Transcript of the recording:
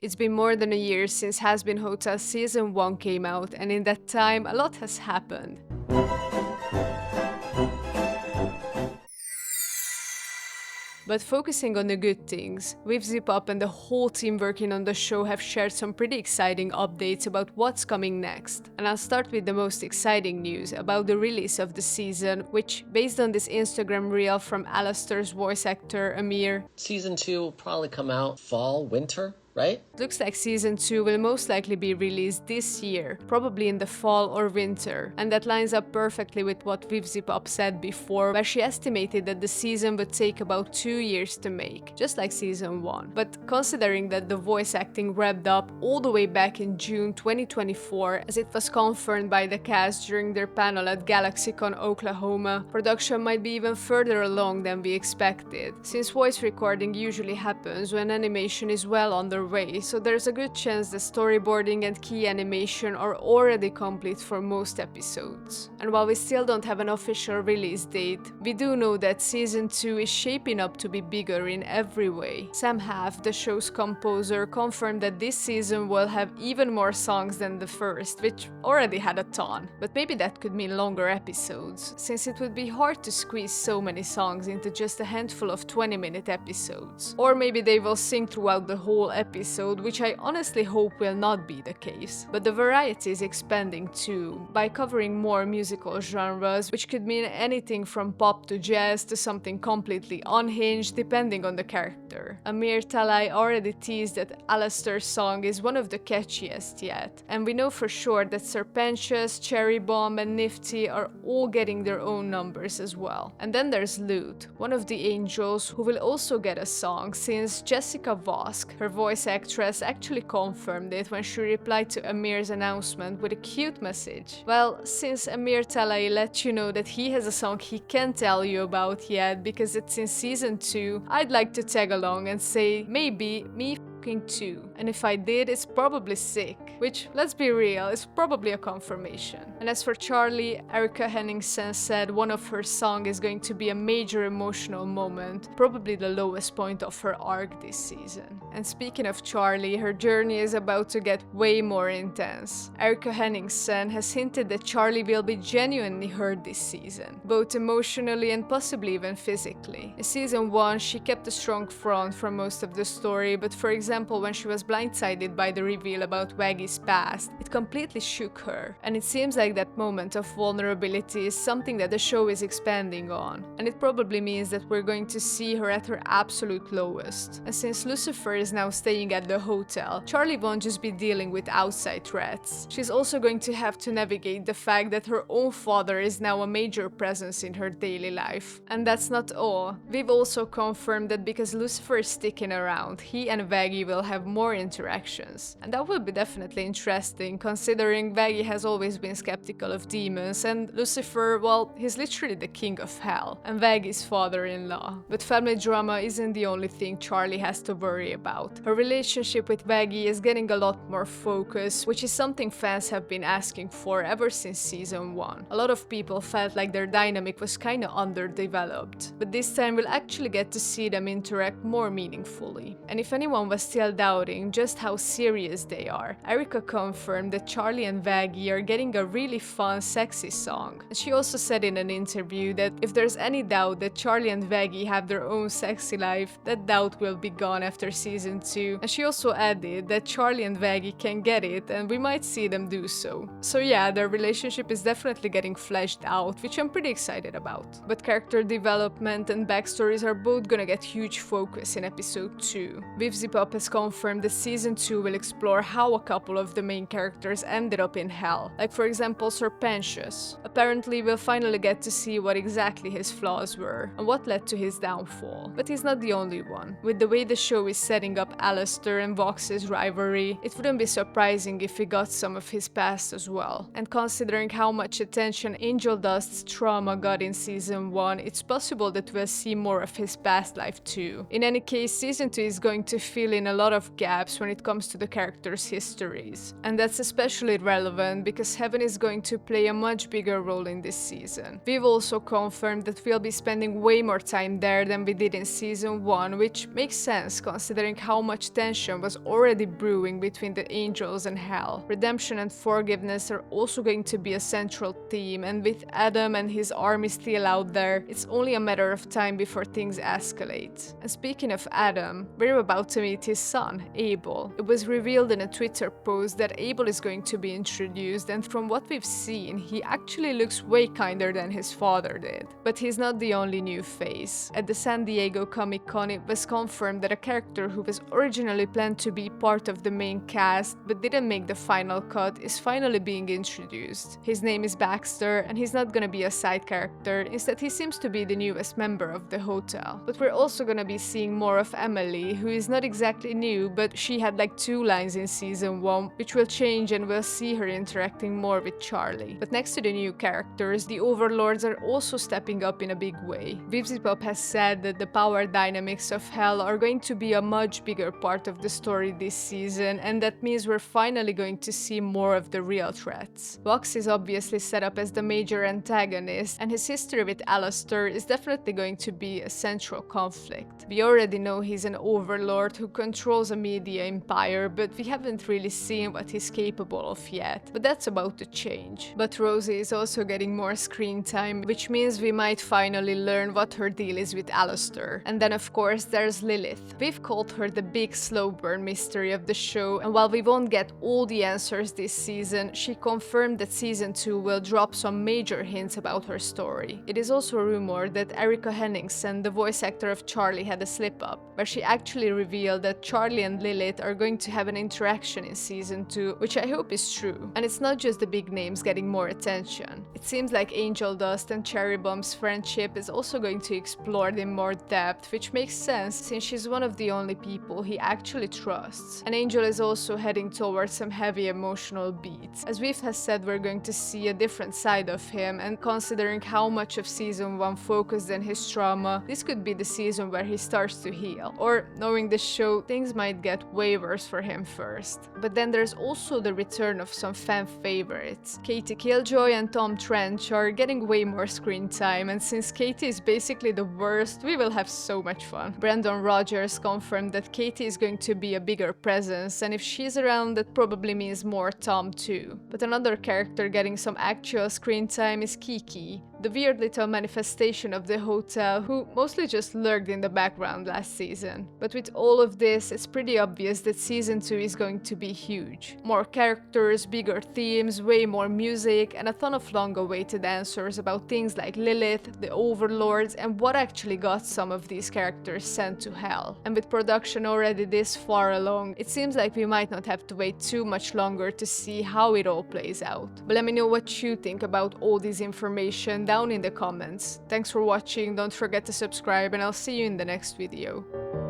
It's been more than a year since Hazbin Hotel Season 1 came out, and in that time, a lot has happened. But focusing on the good things, Vivziepop and the whole team working on the show have shared some pretty exciting updates about what's coming next. And I'll start with the most exciting news about the release of the season, which, based on this Instagram reel from Alistair's voice actor Amir, Season 2 will probably come out fall, winter, right? looks like Season 2 will most likely be released this year, probably in the fall or winter, and that lines up perfectly with what Vivziepop said before, where she estimated that the season would take about 2 years to make, just like Season 1. But considering that the voice acting wrapped up all the way back in June 2024, as it was confirmed by the cast during their panel at GalaxyCon Oklahoma, production might be even further along than we expected, since voice recording usually happens when animation is well underway, so there's a good chance the storyboarding and key animation are already complete for most episodes. And while we still don't have an official release date, we do know that Season 2 is shaping up to be bigger in every way. Sam Haff, the show's composer, confirmed that this season will have even more songs than the first, which already had a ton. But maybe that could mean longer episodes, since it would be hard to squeeze so many songs into just a handful of 20-minute episodes. Or maybe they will sing throughout the whole episode, which I honestly hope will not be the case. But the variety is expanding too, by covering more musical genres, which could mean anything from pop to jazz to something completely unhinged depending on the character. Amir Talai already teased that Alistair's song is one of the catchiest yet, and we know for sure that Serpentious, Cherry Bomb and Nifty are all getting their own numbers as well. And then there's Lute, one of the angels, who will also get a song, since Jessica Vosk, her voice actress, actually confirmed it when she replied to Amir's announcement with a cute message. Well, since Amir Talai let you know that he has a song he can't tell you about yet because it's in Season 2, I'd like to tag along and say maybe me too. And if I did, it's probably sick. Which, let's be real, is probably a confirmation. And as for Charlie, Erika Henningsen said one of her songs is going to be a major emotional moment, probably the lowest point of her arc this season. And speaking of Charlie, her journey is about to get way more intense. Erika Henningsen has hinted that Charlie will be genuinely hurt this season, both emotionally and possibly even physically. In Season 1, she kept a strong front for most of the story, but for example, when she was blindsided by the reveal about Waggy's past, it completely shook her, and it seems like that moment of vulnerability is something that the show is expanding on, and it probably means that we're going to see her at her absolute lowest. And since Lucifer is now staying at the hotel, Charlie won't just be dealing with outside threats. She's also going to have to navigate the fact that her own father is now a major presence in her daily life. And that's not all. We've also confirmed that because Lucifer is sticking around, he and Waggy will have more interactions. And that will be definitely interesting, considering Waggy has always been skeptical of demons, and Lucifer, well, he's literally the king of hell, and Waggy's father-in-law. But family drama isn't the only thing Charlie has to worry about. Her relationship with Waggy is getting a lot more focus, which is something fans have been asking for ever since Season 1. A lot of people felt like their dynamic was kinda underdeveloped, but this time we'll actually get to see them interact more meaningfully. And if anyone was still doubting just how serious they are, Erika confirmed that Charlie and Waggy are getting a really fun, sexy song. And she also said in an interview that if there's any doubt that Charlie and Waggy have their own sexy life, that doubt will be gone after Season 2. And she also added that Charlie and Waggy can get it, and we might see them do so. So yeah, their relationship is definitely getting fleshed out, which I'm pretty excited about. But character development and backstories are both gonna get huge focus in episode 2. Vivziepop has confirmed that Season 2 will explore how a couple of the main characters ended up in hell, like for example Serpentious. Apparently we'll finally get to see what exactly his flaws were, and what led to his downfall. But he's not the only one. With the way the show is setting up Alistair and Vox's rivalry, it wouldn't be surprising if we got some of his past as well. And considering how much attention Angel Dust's trauma got in Season 1, it's possible that we'll see more of his past life too. In any case, Season 2 is going to fill in in a lot of gaps when it comes to the characters' histories. And that's especially relevant because Heaven is going to play a much bigger role in this season. We've also confirmed that we'll be spending way more time there than we did in season 1, which makes sense considering how much tension was already brewing between the angels and Hell. Redemption and forgiveness are also going to be a central theme, and with Adam and his army still out there, it's only a matter of time before things escalate. And speaking of Adam, we're about to meet his son, Abel. It was revealed in a Twitter post that Abel is going to be introduced, and from what we've seen, he actually looks way kinder than his father did. But he's not the only new face. At the San Diego Comic-Con, it was confirmed that a character who was originally planned to be part of the main cast but didn't make the final cut is finally being introduced. His name is Baxter, and he's not gonna be a side character, instead he seems to be the newest member of the hotel. But we're also gonna be seeing more of Emily, who is not exactly new, but she had like 2 lines in season 1, which will change and we'll see her interacting more with Charlie. But next to the new characters, the overlords are also stepping up in a big way. Vivziepop has said that the power dynamics of Hell are going to be a much bigger part of the story this season, and that means we're finally going to see more of the real threats. Vox is obviously set up as the major antagonist, and his history with Alistair is definitely going to be a central conflict. We already know he's an overlord who controls a media empire, but we haven't really seen what he's capable of yet. But that's about to change. But Rosie is also getting more screen time, which means we might finally learn what her deal is with Alistair. And then of course there's Lilith. We've called her the big slow burn mystery of the show, and while we won't get all the answers this season, she confirmed that season 2 will drop some major hints about her story. It is also rumored that Erica Henningsen, the voice actor of Charlie, had a slip-up, where she actually revealed that Charlie and Lilith are going to have an interaction in season 2, which I hope is true. And it's not just the big names getting more attention. It seems like Angel Dust and Cherry Bomb's friendship is also going to be explored in more depth, which makes sense since she's one of the only people he actually trusts. And Angel is also heading towards some heavy emotional beats. As Viv has said, we're going to see a different side of him, and considering how much of season 1 focused on his trauma, this could be the season where he starts to heal. Or, knowing the show, things might get way worse for him first. But then there's also the return of some fan favorites. Katie Killjoy and Tom Trench are getting way more screen time, and since Katie is basically the worst, we will have so much fun. Brandon Rogers confirmed that Katie is going to be a bigger presence, and if she's around, that probably means more Tom too. But another character getting some actual screen time is Kiki, the weird little manifestation of the hotel who mostly just lurked in the background last season. But with all of this, it's pretty obvious that season 2 is going to be huge. More characters, bigger themes, way more music, and a ton of long-awaited answers about things like Lilith, the Overlords, and what actually got some of these characters sent to Hell. And with production already this far along, it seems like we might not have to wait too much longer to see how it all plays out. But let me know what you think about all this information down in the comments. Thanks for watching, don't forget to subscribe, and I'll see you in the next video.